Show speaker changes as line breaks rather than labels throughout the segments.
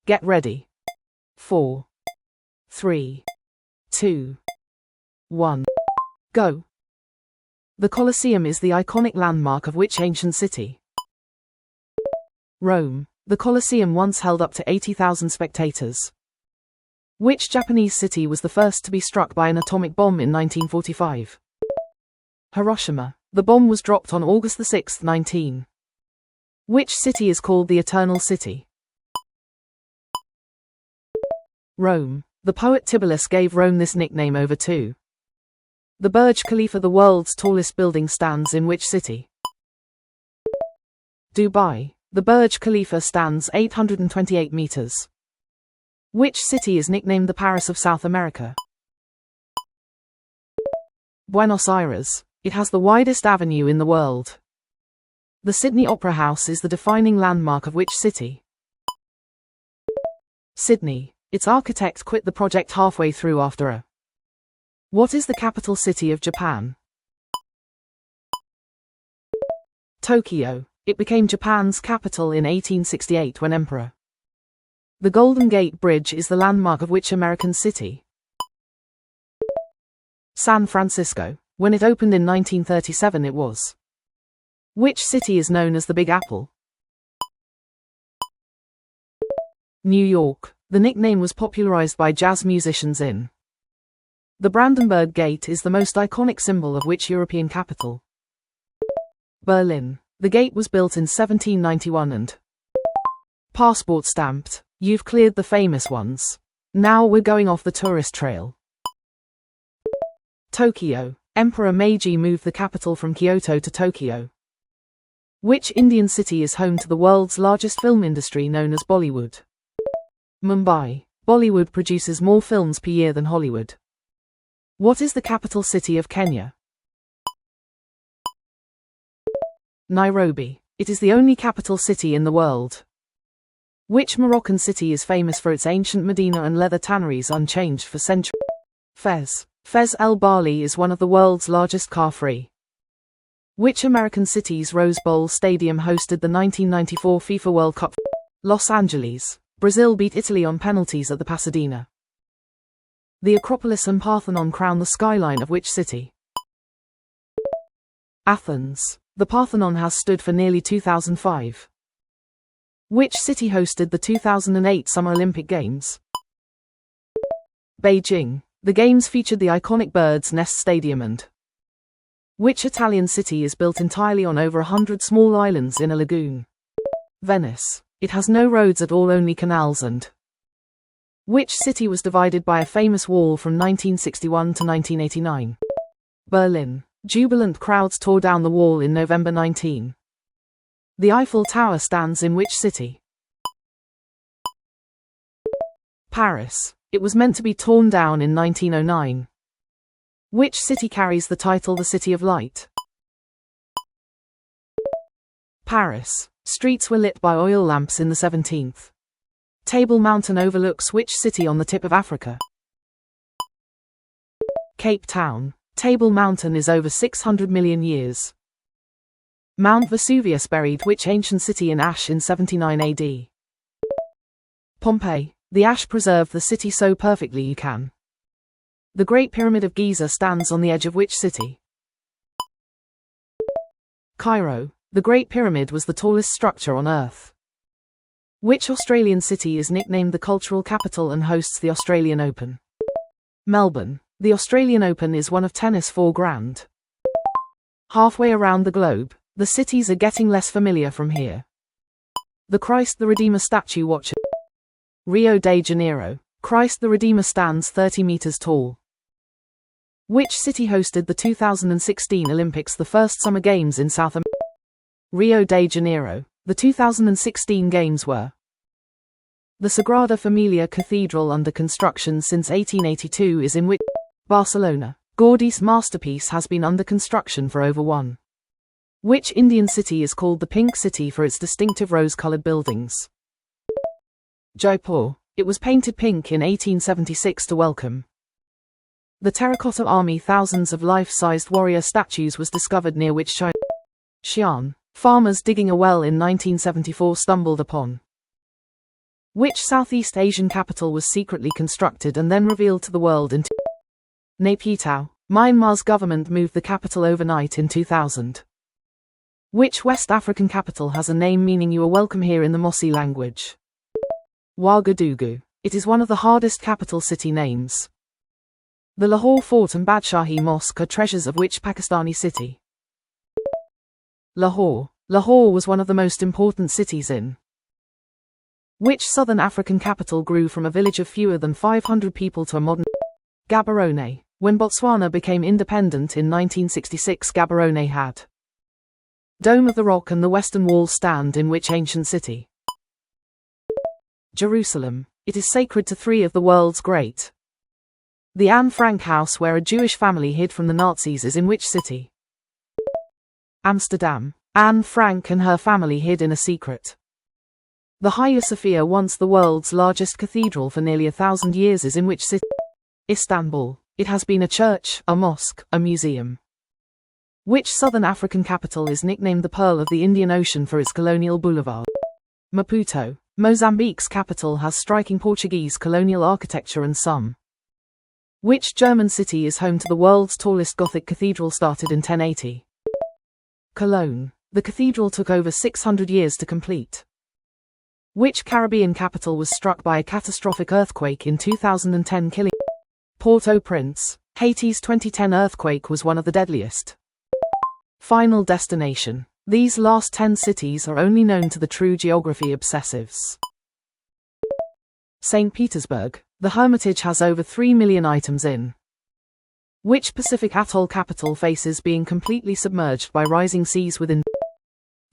Get ready. 4, 3, 2, 1. Go. The Colosseum is the iconic landmark of which ancient city? Rome. The Colosseum once held up to 80,000 spectators. Which Japanese city was the first to be struck by an atomic bomb in 1945? Hiroshima. The bomb was dropped on August 6, 19. Which city is called the Eternal City? Rome. The poet Tibullus gave Rome this nickname over to. The Burj Khalifa, the world's tallest building, stands in which city? Dubai. The Burj Khalifa stands 828 meters. Which city is nicknamed the Paris of South America? Buenos Aires. It has the widest avenue in the world. The Sydney Opera House is the defining landmark of which city? Sydney. Its architect quit the project halfway through after a. What is the capital city of Japan? Tokyo. It became Japan's capital in 1868 when Emperor. The Golden Gate Bridge is the landmark of which American city? San Francisco. When it opened in 1937 it was. Which city is known as the Big Apple? New York. The nickname was popularized by jazz musicians in. The Brandenburg Gate is the most iconic symbol of which European capital? Berlin. The gate was built in 1791 and. Passport stamped. You've cleared the famous ones. Now we're going off the tourist trail. Tokyo. Emperor Meiji moved the capital from Kyoto to Tokyo. Which Indian city is home to the world's largest film industry known as Bollywood? Mumbai. Bollywood produces more films per year than Hollywood. What is the capital city of Kenya? Nairobi. It is the only capital city in the world. Which Moroccan city is famous for its ancient Medina and leather tanneries unchanged for centuries? Fez. Fez El Bali is one of the world's largest car-free. Which American city's Rose Bowl Stadium hosted the 1994 FIFA World Cup? Los Angeles. Brazil beat Italy on penalties at the Pasadena. The Acropolis and Parthenon crown the skyline of which city? Athens. The Parthenon has stood for nearly 2005. Which city hosted the 2008 Summer Olympic Games? Beijing. The games featured the iconic Bird's Nest Stadium and. Which Italian city is built entirely on over 100 small islands in a lagoon? Venice. It has no roads at all, only canals and. Which city was divided by a famous wall from 1961 to 1989? Berlin. Jubilant crowds tore down the wall in November 19. The Eiffel Tower stands in which city? Paris. It was meant to be torn down in 1909. Which city carries the title the City of Light? Paris. Streets were lit by oil lamps in the 17th. Table Mountain overlooks which city on the tip of Africa? Cape Town. Table Mountain is over 600 million years. Mount Vesuvius buried which ancient city in ash in 79 AD? Pompeii. The ash preserved the city so perfectly you can. The Great Pyramid of Giza stands on the edge of which city? Cairo. The Great Pyramid was the tallest structure on Earth. Which Australian city is nicknamed the cultural capital and hosts the Australian Open? Melbourne. The Australian Open is one of tennis 4 grand. Halfway around the globe, the cities are getting less familiar from here. The Christ the Redeemer statue watches. Rio de Janeiro. Christ the Redeemer stands 30 meters tall. Which city hosted the 2016 Olympics, the first Summer Games in South America? Rio de Janeiro. The 2016 Games were. The Sagrada Familia Cathedral, under construction since 1882, is in which? Barcelona. Gaudi's masterpiece has been under construction for over one. Which Indian city is called the Pink City for its distinctive rose-colored buildings? Jaipur. It was painted pink in 1876 to welcome the Terracotta Army. Thousands of life-sized warrior statues was discovered near which China? Xi'an. Farmers digging a well in 1974 stumbled upon Which Southeast Asian capital was secretly constructed and then revealed to the world in Naypyidaw? Myanmar's government moved the capital overnight in 2000. Which West African capital has a name meaning you are welcome here in the Mossi language? Ouagadougou. It is one of the hardest capital city names. The Lahore Fort and Badshahi Mosque are treasures of which Pakistani city? Lahore. Lahore was one of the most important cities in which southern African capital grew from a village of fewer than 500 people to a modern Gaborone. When Botswana became independent in 1966, Gaborone had Dome of the Rock and the Western Wall stand in which ancient city? Jerusalem. It is sacred to three of the world's great. The Anne Frank house where a Jewish family hid from the Nazis is in which city? Amsterdam. Anne Frank and her family hid in a secret. The Hagia Sophia, once the world's largest cathedral for nearly 1,000 years, is in which city? Istanbul. It has been a church, a mosque, a museum. Which southern African capital is nicknamed the Pearl of the Indian Ocean for its colonial boulevard? Maputo. Mozambique's capital has striking Portuguese colonial architecture and some. Which German city is home to the world's tallest Gothic cathedral started in 1080? Cologne. The cathedral took over 600 years to complete. Which Caribbean capital was struck by a catastrophic earthquake in 2010 killing? Port-au-Prince. Haiti's 2010 earthquake was one of the deadliest. Final destination. These last 10 cities are only known to the true geography obsessives. St. Petersburg. The Hermitage has over 3 million items in which Pacific atoll capital faces being completely submerged by rising seas within?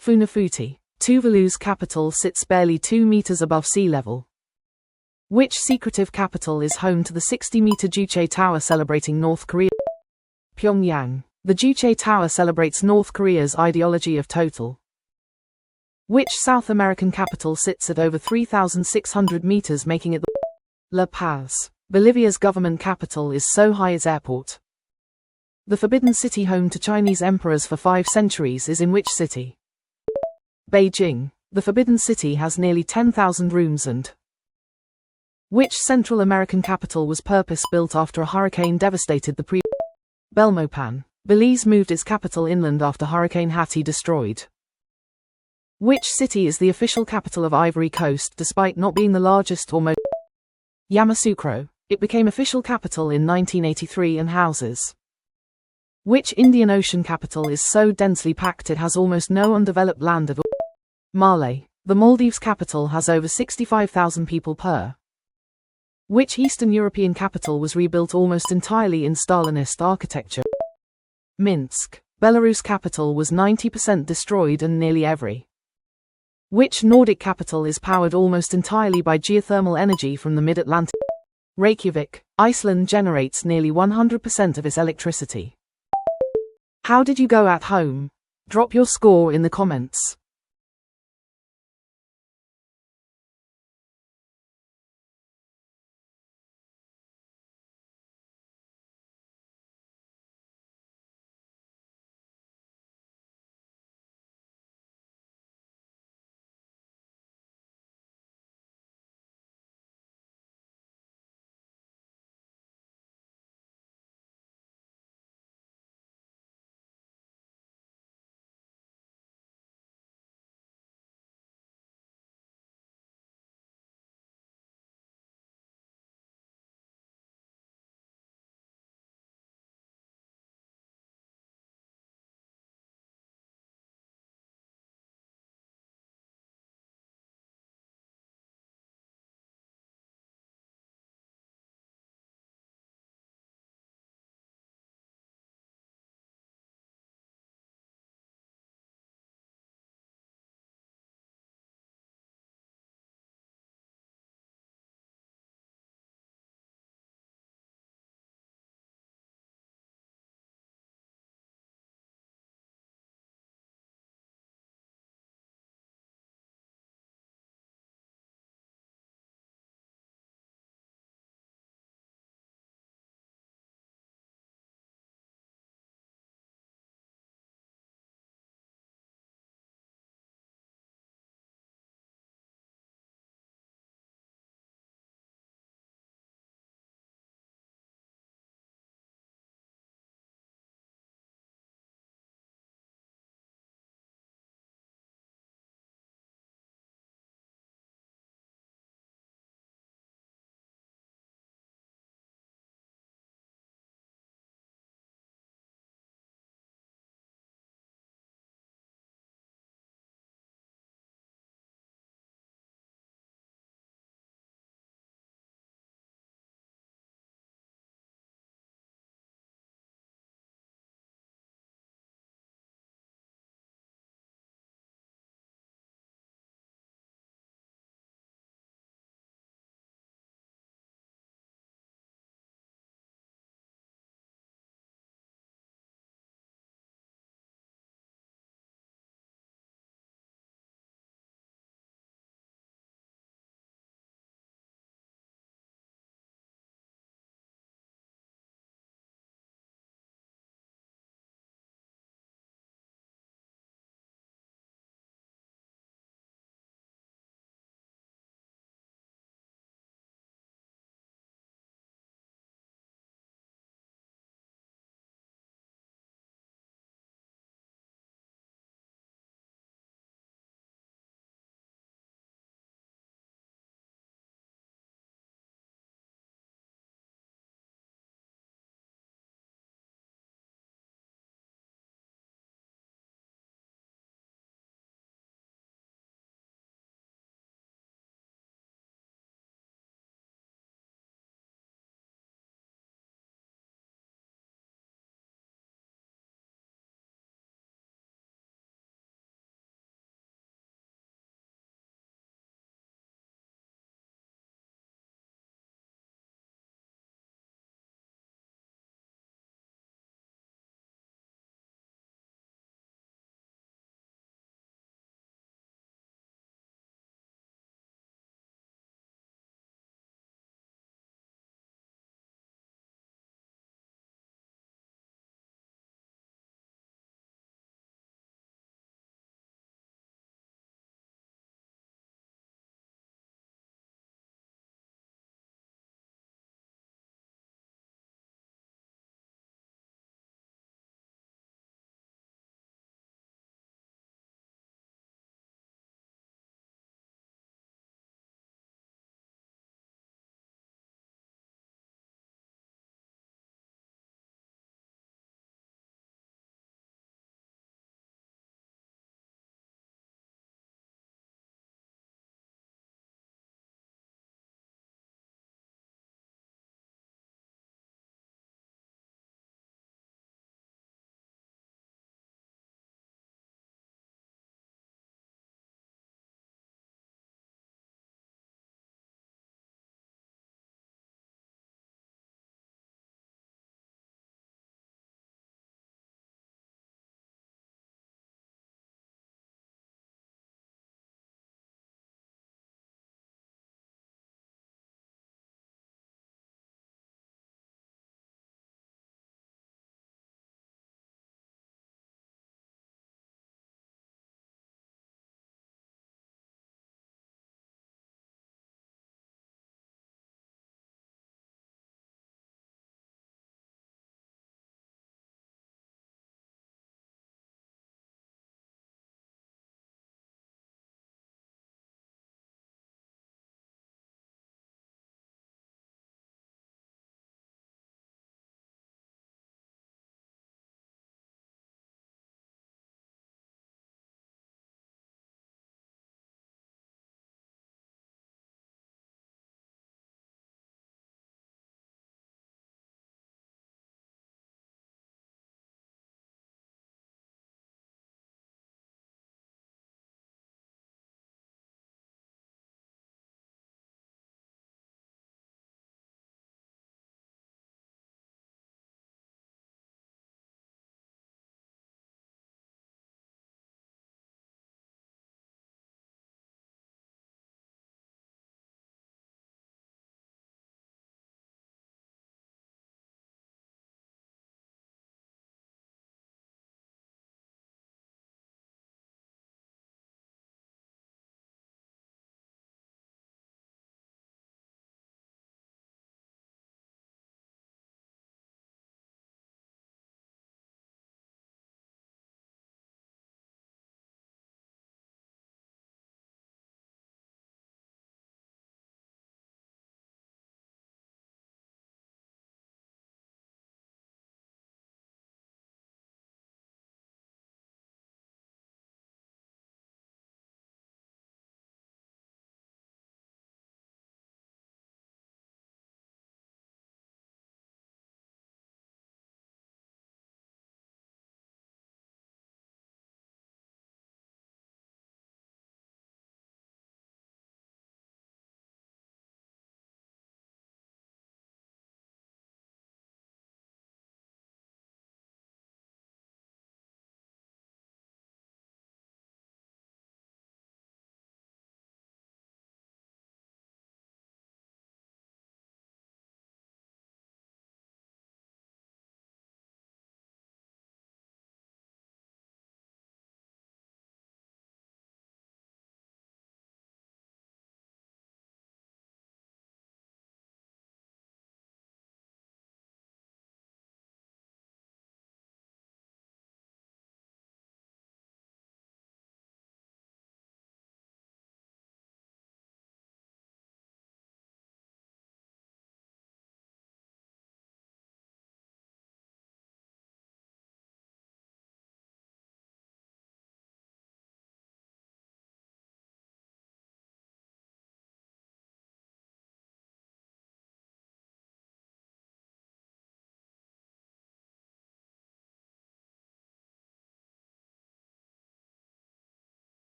Funafuti. Tuvalu's capital sits barely 2 meters above sea level. Which secretive capital is home to the 60-meter Juche Tower celebrating North Korea? Pyongyang. The Juche Tower celebrates North Korea's ideology of total. Which South American capital sits at over 3,600 meters, making it the La Paz. Bolivia's government capital is so high its airport. The Forbidden City, home to Chinese emperors for 5 centuries, is in which city? Beijing. The Forbidden City has nearly 10,000 rooms and which Central American capital was purpose-built after a hurricane devastated the Belmopan. Belize moved its capital inland after Hurricane Hattie destroyed. Which city is the official capital of Ivory Coast despite not being the largest or most? Yamoussoukro. It became official capital in 1983 and houses. Which Indian Ocean capital is so densely packed it has almost no undeveloped land at all? Male. The Maldives capital has over 65,000 people per. Which Eastern European capital was rebuilt almost entirely in Stalinist architecture? Minsk. Belarus capital was 90% destroyed and nearly every. Which Nordic capital is powered almost entirely by geothermal energy from the mid-Atlantic? Reykjavik. Iceland generates nearly 100% of its electricity. How did you go at home? Drop your score in the comments.